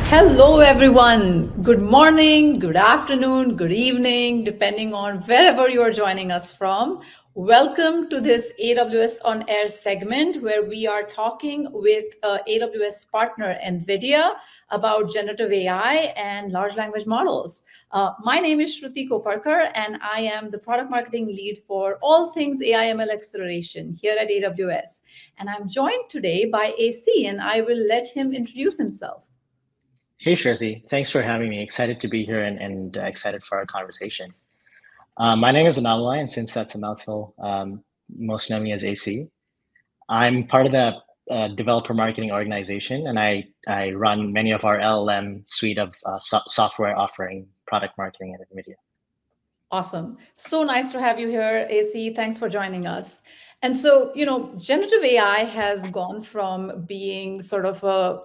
Hello, everyone. Good morning, good afternoon, good evening, depending on wherever you are joining us from. Welcome to this AWS On Air segment where we are talking with AWS partner NVIDIA about generative AI and large language models. My name is Shruti Koparkar, and I am the product marketing lead for all things AI/ML acceleration here at AWS. And I'm joined today by AC, and I will let him introduce himself. Hey, Shruti. Thanks for having me. Excited to be here and excited for our conversation. My name is Annamalai, and since that's a mouthful, most know me as AC. I'm part of the developer marketing organization, and I run many of our LLM suite of software offering product marketing at NVIDIA. Awesome. So nice to have you here, AC. Thanks for joining us. And so, generative AI has gone from being sort of a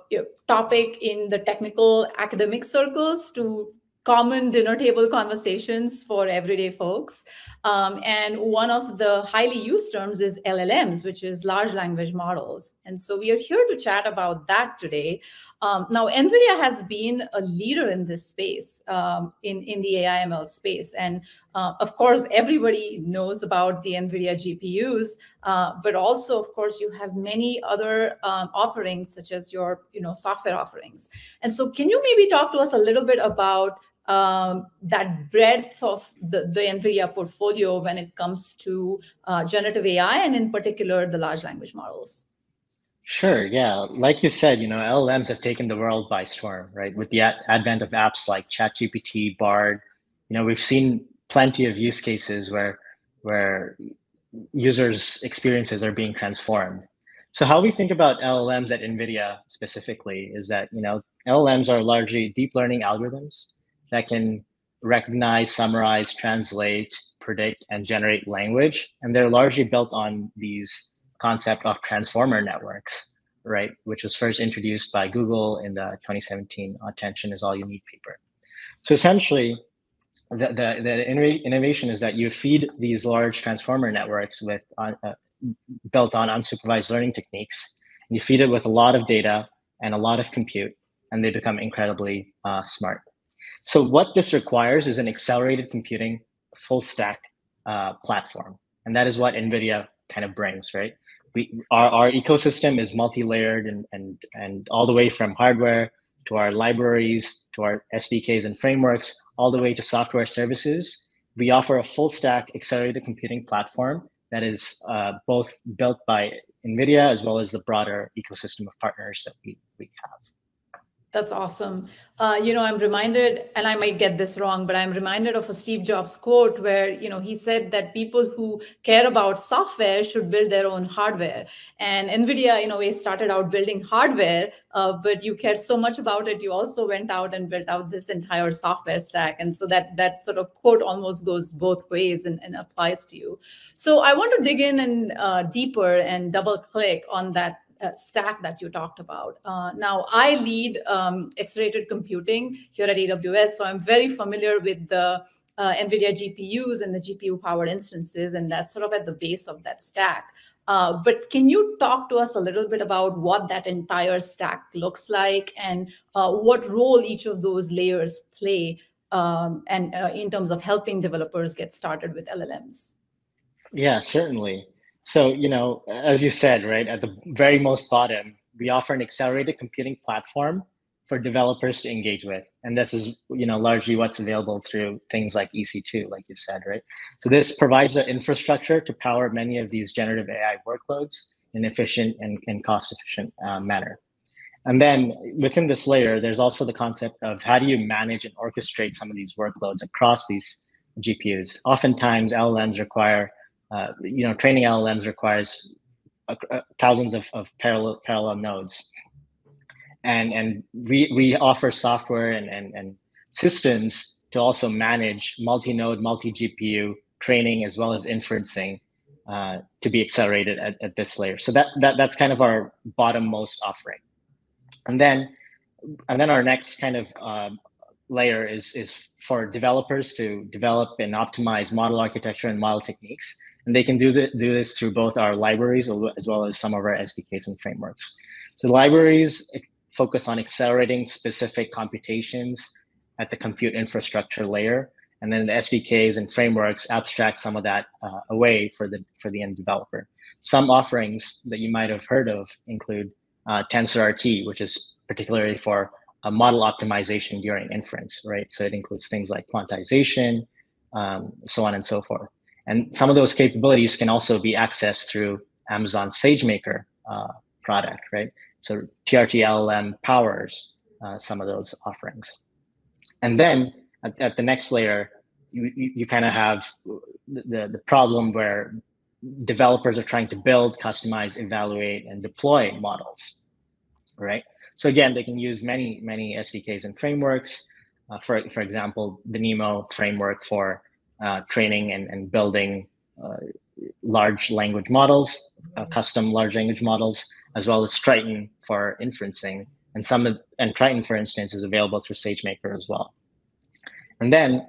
topic in the technical academic circles to common dinner table conversations for everyday folks. And one of the highly used terms is LLMs, which is large language models. And so we are here to chat about that today. Now, NVIDIA has been a leader in this space, in the AI/ML space. And of course, everybody knows about the NVIDIA GPUs, but also, of course, you have many other offerings, such as your software offerings. And so can you maybe talk to us a little bit about that breadth of the NVIDIA portfolio when it comes to generative AI and in particular, the large language models? Sure, yeah. Like you said, LLMs have taken the world by storm, right? With the advent of apps like ChatGPT, Bard, we've seen plenty of use cases where users' experiences are being transformed. So how we think about LLMs at NVIDIA specifically is that, LLMs are largely deep learning algorithms that can recognize, summarize, translate, predict, and generate language. And they're largely built on these concept of transformer networks, right? Which was first introduced by Google in the 2017 Attention is All You Need paper. So essentially, the innovation is that you feed these large transformer networks with built on unsupervised learning techniques, and you feed it with a lot of data and a lot of compute, and they become incredibly smart. So what this requires is an accelerated computing full stack platform, and that is what NVIDIA kind of brings, right? Our ecosystem is multi-layered and all the way from hardware to our libraries, to our SDKs and frameworks, all the way to software services. We offer a full stack accelerated computing platform that is both built by NVIDIA as well as the broader ecosystem of partners that we have. That's awesome. I'm reminded, and I might get this wrong, but I'm reminded of a Steve Jobs quote where, he said that people who care about software should build their own hardware. And NVIDIA, in a way, started out building hardware, but you care so much about it, you also went out and built out this entire software stack. And so that sort of quote almost goes both ways and applies to you. So I want to dig in and deeper and double click on that stack that you talked about. Now, I lead accelerated computing here at AWS, so I'm very familiar with the NVIDIA GPUs and the GPU-powered instances, and that's sort of at the base of that stack. But can you talk to us a little bit about what that entire stack looks like and what role each of those layers play and in terms of helping developers get started with LLMs? Yeah, certainly. So, as you said, right, at the very most bottom, we offer an accelerated computing platform for developers to engage with. And this is, largely what's available through things like EC2, like you said, right? So this provides the infrastructure to power many of these generative AI workloads in an efficient and cost-efficient manner. And then within this layer, there's also the concept of how do you manage and orchestrate some of these workloads across these GPUs. Oftentimes, LLMs require training LLMs requires thousands of parallel nodes. And we offer software and systems to also manage multi-node, multi-GPU training as well as inferencing to be accelerated at this layer. So that's kind of our bottom-most offering. And then our next kind of layer is for developers to develop and optimize model architecture and model techniques. And they can do this through both our libraries as well as some of our SDKs and frameworks. So libraries focus on accelerating specific computations at the compute infrastructure layer. And then the SDKs and frameworks abstract some of that away for the end developer. Some offerings that you might have heard of include TensorRT, which is particularly for model optimization during inference, right? So it includes things like quantization, so on and so forth. And some of those capabilities can also be accessed through Amazon SageMaker product, right? So TRT LLM powers some of those offerings. And then at the next layer, you kind of have the problem where developers are trying to build, customize, evaluate, and deploy models, right? So again, they can use many SDKs and frameworks. For example, the NeMo framework for training and building large language models, custom large language models, as well as Triton for inferencing. And Triton, for instance, is available through SageMaker as well. And then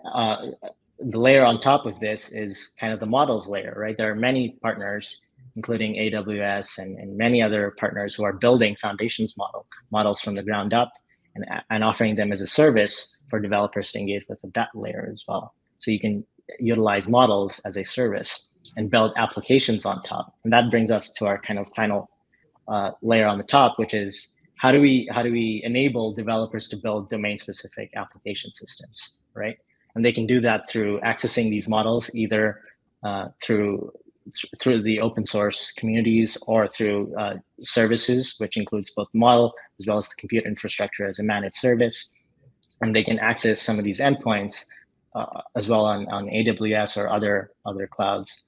the layer on top of this is kind of the models layer, right? There are many partners, including AWS and many other partners who are building foundations models from the ground up and offering them as a service for developers to engage with that layer as well. So you can utilize models as a service and build applications on top. And that brings us to our kind of final layer on the top, which is how do we enable developers to build domain-specific application systems, right? And they can do that through accessing these models either through the open source communities or through services, which includes both model as well as the compute infrastructure as a managed service. And they can access some of these endpoints as well on AWS or other clouds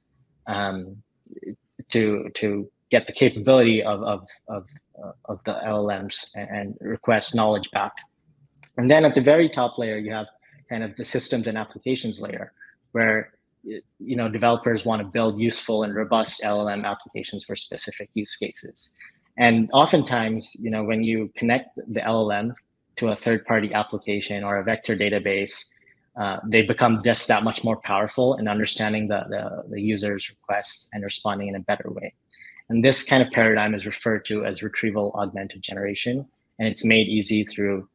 to get the capability of the LLMs and request knowledge back. And then at the very top layer, you have kind of the systems and applications layer, where developers want to build useful and robust LLM applications for specific use cases. And oftentimes, when you connect the LLM to a third-party application or a vector database, they become just that much more powerful in understanding the user's requests and responding in a better way. And this kind of paradigm is referred to as retrieval augmented generation, and it's made easy through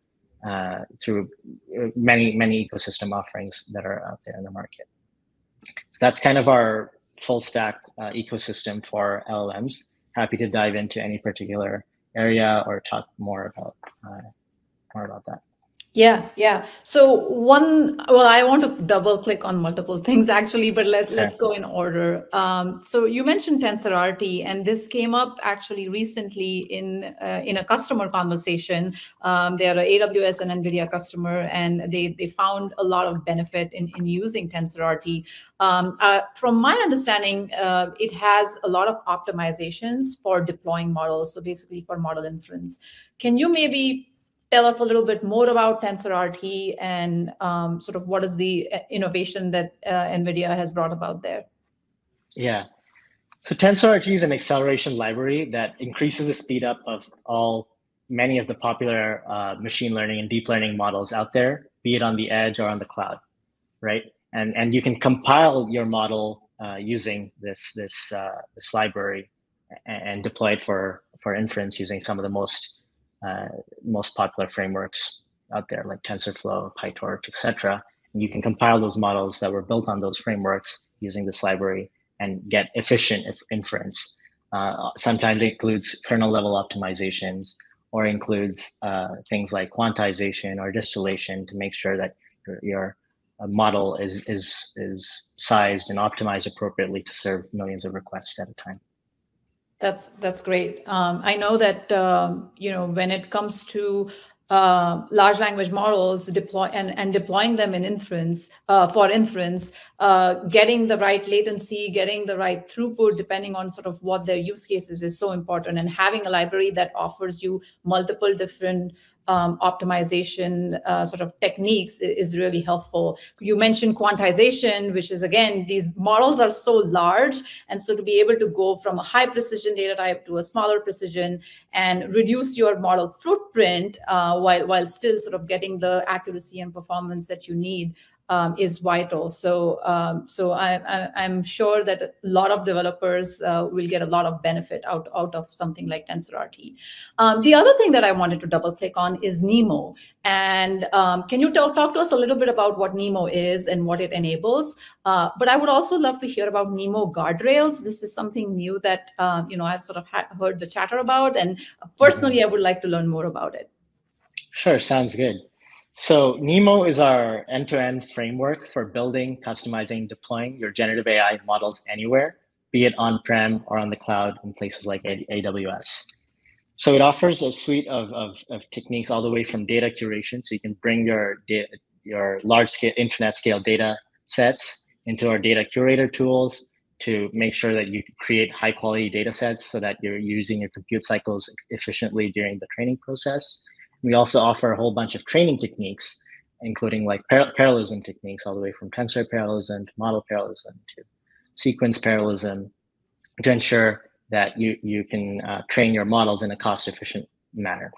many ecosystem offerings that are out there in the market. So that's kind of our full stack ecosystem for LLMs. Happy to dive into any particular area or talk more about that. Yeah. So I want to double click on multiple things actually, but let's go in order. So you mentioned TensorRT, and this came up actually recently in a customer conversation. They are an AWS and NVIDIA customer, and they found a lot of benefit in using TensorRT. From my understanding, it has a lot of optimizations for deploying models, so basically for model inference. Can you maybe tell us a little bit more about TensorRT and sort of what is the innovation that NVIDIA has brought about there? Yeah. So TensorRT is an acceleration library that increases the speed up of many of the popular machine learning and deep learning models out there, be it on the edge or on the cloud, right? And you can compile your model using this library and deploy it for inference using some of the most popular frameworks out there, like TensorFlow, PyTorch, etc. And you can compile those models that were built on those frameworks using this library and get efficient inference. Sometimes it includes kernel level optimizations or includes things like quantization or distillation to make sure that your model is sized and optimized appropriately to serve millions of requests at a time. That's great. I know that when it comes to large language models deploying them in inference for inference, getting the right latency, getting the right throughput, depending on sort of what their use cases is so important. And having a library that offers you multiple different optimization sort of techniques is really helpful. You mentioned quantization, which is, again, these models are so large. And so to be able to go from a high precision data type to a smaller precision and reduce your model footprint while still sort of getting the accuracy and performance that you need is vital. So I'm sure that a lot of developers will get a lot of benefit out of something like TensorRT. The other thing that I wanted to double click on is NeMo. And can you talk to us a little bit about what NeMo is and what it enables? But I would also love to hear about NeMo guardrails. This is something new that I've sort of heard the chatter about, and personally, I would like to learn more about it. Sure, sounds good. So NeMo is our end-to-end framework for building, customizing, deploying your generative AI models anywhere, be it on-prem or on the cloud in places like AWS. So it offers a suite of techniques all the way from data curation, so you can bring your large-scale internet-scale data sets into our data curator tools to make sure that you create high-quality data sets so that you're using your compute cycles efficiently during the training process. We also offer a whole bunch of training techniques, including like parallelism techniques, all the way from tensor parallelism to model parallelism to sequence parallelism, to ensure that you can train your models in a cost-efficient manner.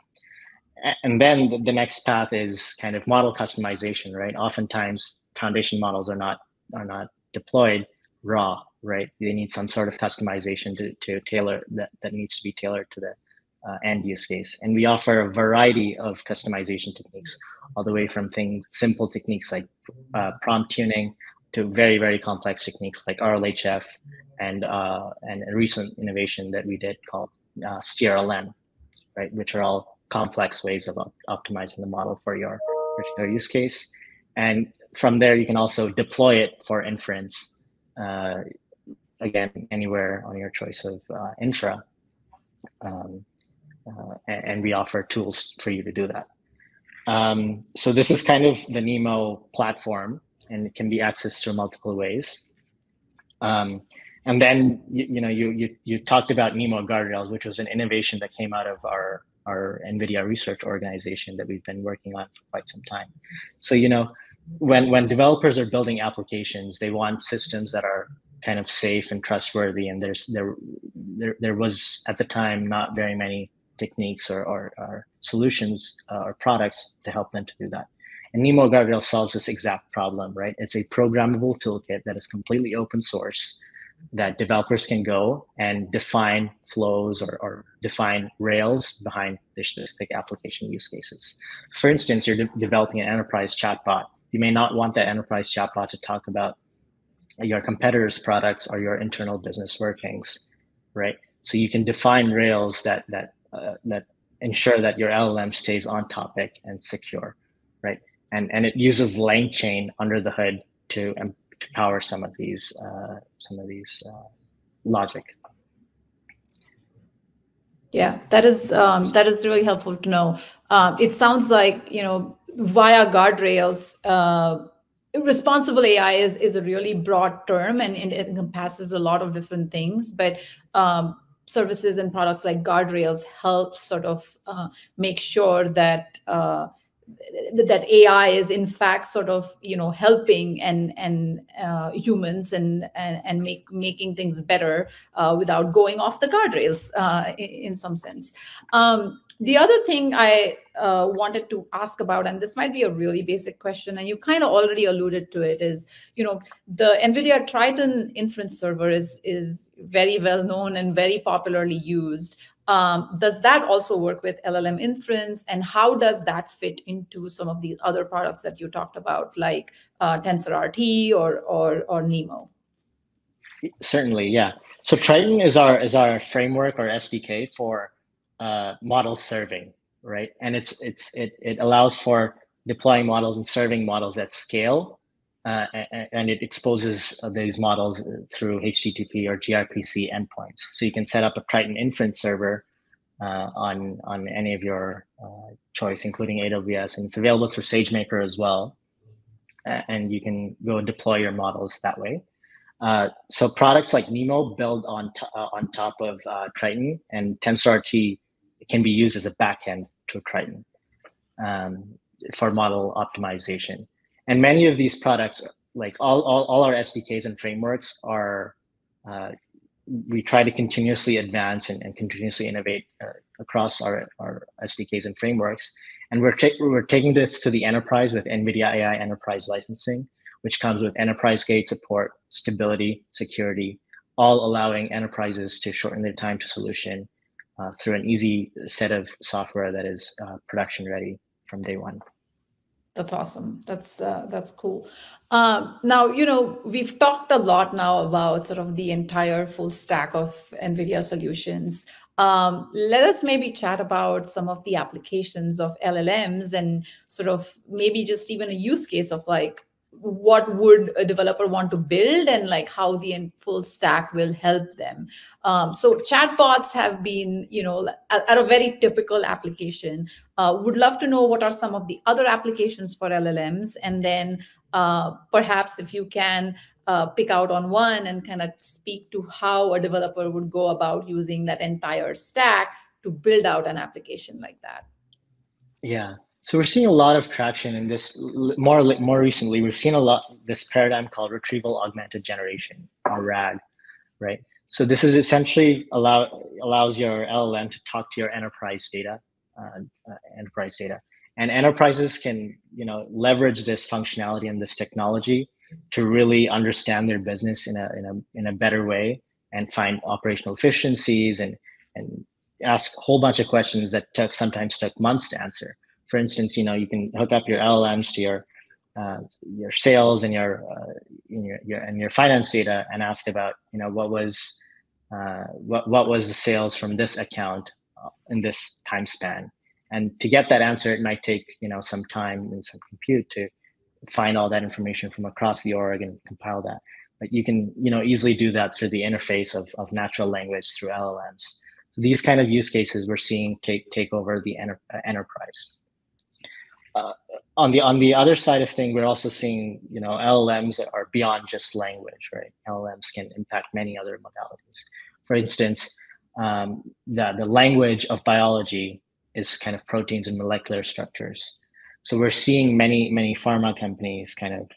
And then the next path is kind of model customization, right? Oftentimes, foundation models are not deployed raw, right? They need some sort of customization to tailor that needs to be tailored to the end use case. And we offer a variety of customization techniques, all the way from simple techniques like prompt tuning to very, very complex techniques like RLHF and a recent innovation that we did called SteerLM, right? Which are all complex ways of optimizing the model for your particular use case. And from there, you can also deploy it for inference, again, anywhere on your choice of infra. And we offer tools for you to do that. So this is kind of the NeMo platform, and it can be accessed through multiple ways. And then you talked about NeMo guardrails, which was an innovation that came out of our NVIDIA research organization that we've been working on for quite some time. So when developers are building applications, they want systems that are kind of safe and trustworthy, and there was at the time not very many techniques or solutions or products to help them to do that. And NeMo Guardrail solves this exact problem, right? It's a programmable toolkit that is completely open source, that developers can go and define flows or define rails behind the specific application use cases. For instance, you're developing an enterprise chatbot. You may not want that enterprise chatbot to talk about your competitors' products or your internal business workings, right? So you can define rails that ensure that your LLM stays on topic and secure, right? And it uses LangChain under the hood to power some of these logic. Yeah, that is really helpful to know. It sounds like via guardrails, responsible AI is a really broad term, and it encompasses a lot of different things. But services and products like guardrails help sort of make sure that that AI is in fact sort of helping and humans and making things better without going off the guardrails in some sense. The other thing I wanted to ask about, and this might be a really basic question, and you kind of already alluded to it, is the NVIDIA Triton inference server is very well known and very popularly used. Does that also work with LLM inference, and how does that fit into some of these other products that you talked about, like TensorRT or NeMo? Certainly, yeah. So Triton is our framework or SDK for model serving, right? And it allows for deploying models and serving models at scale, and it exposes these models through HTTP or gRPC endpoints. So you can set up a Triton inference server on any of your choice, including AWS, and it's available through SageMaker as well. And you can go and deploy your models that way. So products like NeMo build on top of Triton, and TensorRT can be used as a backend to Triton for model optimization. And many of these products, like all our SDKs and frameworks, are we try to continuously advance and continuously innovate across our SDKs and frameworks. And we're taking this to the enterprise with NVIDIA AI Enterprise licensing, which comes with enterprise-grade support, stability, security, all allowing enterprises to shorten their time to solution through an easy set of software that is production ready from day one. That's awesome. That's cool. Now, we've talked a lot now about sort of the entire full stack of NVIDIA solutions. Let us maybe chat about some of the applications of LLMs and sort of maybe just even a use case of like what would a developer want to build and like how the full stack will help them. So chatbots have been, at a very typical application. Would love to know what are some of the other applications for LLMs, and then perhaps if you can pick out on one and kind of speak to how a developer would go about using that entire stack to build out an application like that. Yeah. So we're seeing a lot of traction in this. More recently, we've seen this paradigm called retrieval augmented generation, or RAG, right? So this is essentially allows your LLM to talk to your enterprise data, and enterprises can leverage this functionality and this technology to really understand their business in a better way and find operational efficiencies and ask a whole bunch of questions that sometimes took months to answer. For instance, you can hook up your LLMs to your sales and your finance data and ask about what was the sales from this account in this time span. And to get that answer, it might take some time and some compute to find all that information from across the org and compile that. But you can easily do that through the interface of natural language through LLMs. So these kind of use cases we're seeing take over the enterprise. On the other side of things, we're also seeing LLMs that are beyond just language, right? LLMs can impact many other modalities. For instance, the language of biology is kind of proteins and molecular structures. So we're seeing many pharma companies kind of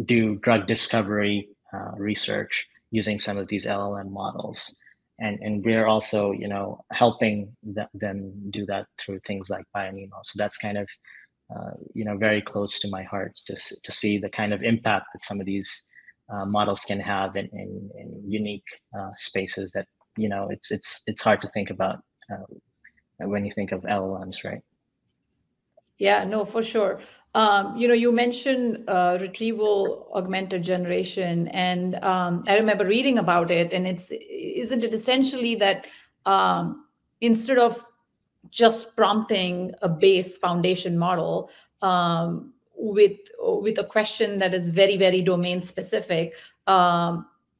do drug discovery research using some of these LLM models. And we're also, helping them do that through things like BioNeMo. So that's kind of, very close to my heart to see the kind of impact that some of these models can have in unique spaces that, it's hard to think about when you think of LLMs, right? Yeah, no, for sure. You mentioned retrieval augmented generation, and I remember reading about it. And isn't it essentially that instead of just prompting a base foundation model with a question that is very, very domain specific,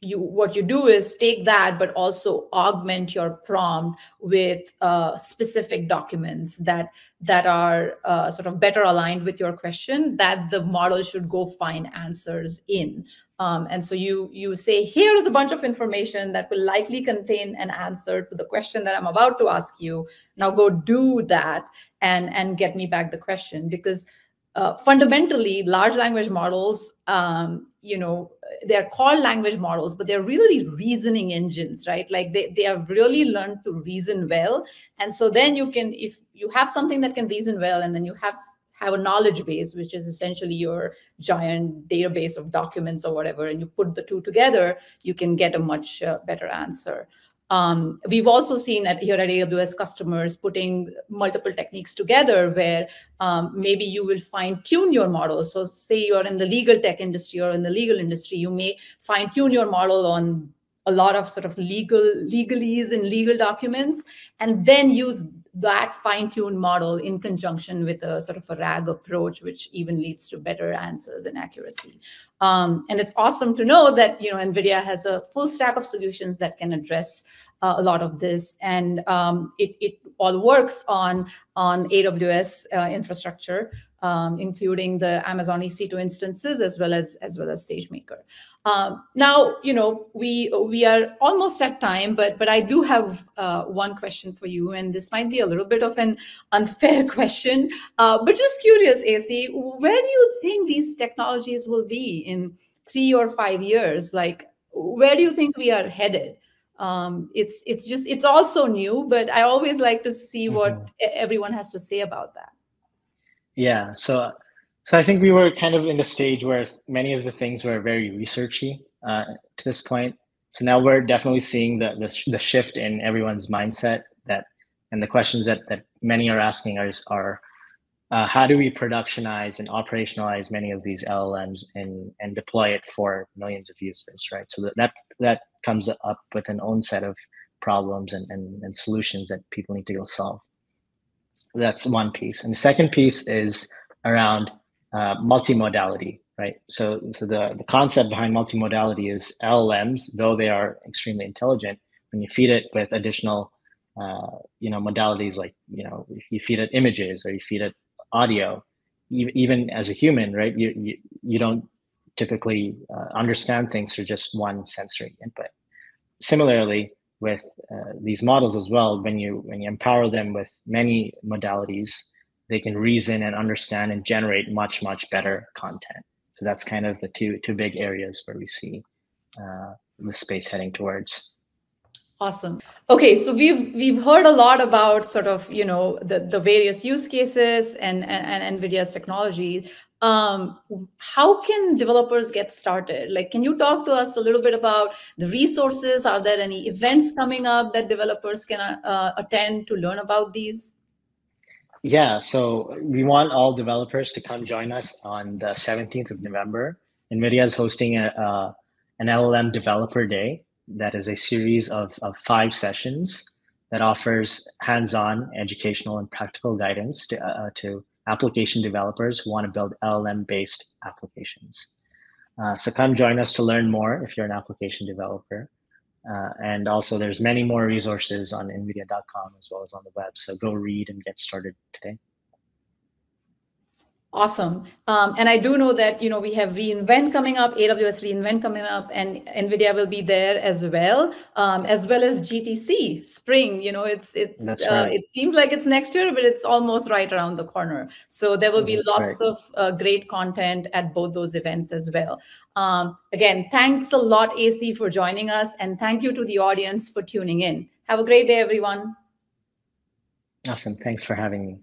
what you do is take that, but also augment your prompt with specific documents that are sort of better aligned with your question that the model should go find answers in. And so you say, here is a bunch of information that will likely contain an answer to the question that I'm about to ask you. Now go do that and get me back the question. Because fundamentally, large language models, they're called language models, but they're really reasoning engines, right? Like they have really learned to reason well. And so then if you have something that can reason well, and then you have a knowledge base, which is essentially your giant database of documents or whatever, and you put the two together, you can get a much better answer. We've also seen here at AWS customers putting multiple techniques together where maybe you will fine tune your model. So say you're in the legal tech industry or in the legal industry, you may fine tune your model on a lot of sort of legalese and legal documents, and then use that fine-tuned model in conjunction with a sort of a RAG approach, which even leads to better answers and accuracy. And it's awesome to know that NVIDIA has a full stack of solutions that can address a lot of this, and it all works on AWS infrastructure, including the Amazon EC2 instances as well as SageMaker. Now, we are almost at time, but I do have one question for you, and this might be a little bit of an unfair question, but just curious, AC, where do you think these technologies will be in 3 or 5 years? Like, where do you think we are headed? It's also new, but I always like to see what everyone has to say about that. Yeah. So So I think we were kind of in the stage where many of the things were very researchy to this point. So now we're definitely seeing the shift in everyone's mindset that, and the questions that many are asking are how do we productionize and operationalize many of these LLMs and deploy it for millions of users, right? So that comes up with an own set of problems and solutions that people need to go solve. That's one piece. And the second piece is around multimodality, right? So the concept behind multimodality is LLMs, though they are extremely intelligent, when you feed it with additional modalities like, if you feed it images or you feed it audio, even as a human, right? You don't typically understand things through just one sensory input. Similarly, with these models as well, when you empower them with many modalities, they can reason and understand and generate much better content. So that's kind of the two big areas where we see the space heading towards. Awesome. Okay, so we've heard a lot about sort of the various use cases and NVIDIA's technology. How can developers get started? Like, can you talk to us a little bit about the resources? Are there any events coming up that developers can attend to learn about these? Yeah, so we want all developers to come join us on the 17th of November. NVIDIA is hosting an LLM Developer Day that is a series of 5 sessions that offers hands-on educational and practical guidance to application developers who want to build LLM-based applications. So come join us to learn more if you're an application developer. And also there's many more resources on nvidia.com as well as on the web. So go read and get started today. Awesome. And I do know that, we have reInvent coming up, AWS reInvent coming up, and NVIDIA will be there as well as GTC Spring. That's right. It seems like it's next year, but it's almost right around the corner. So there will be That's lots right. of great content at both those events as well. Again, thanks a lot, AC, for joining us. And thank you to the audience for tuning in. Have a great day, everyone. Awesome. Thanks for having me.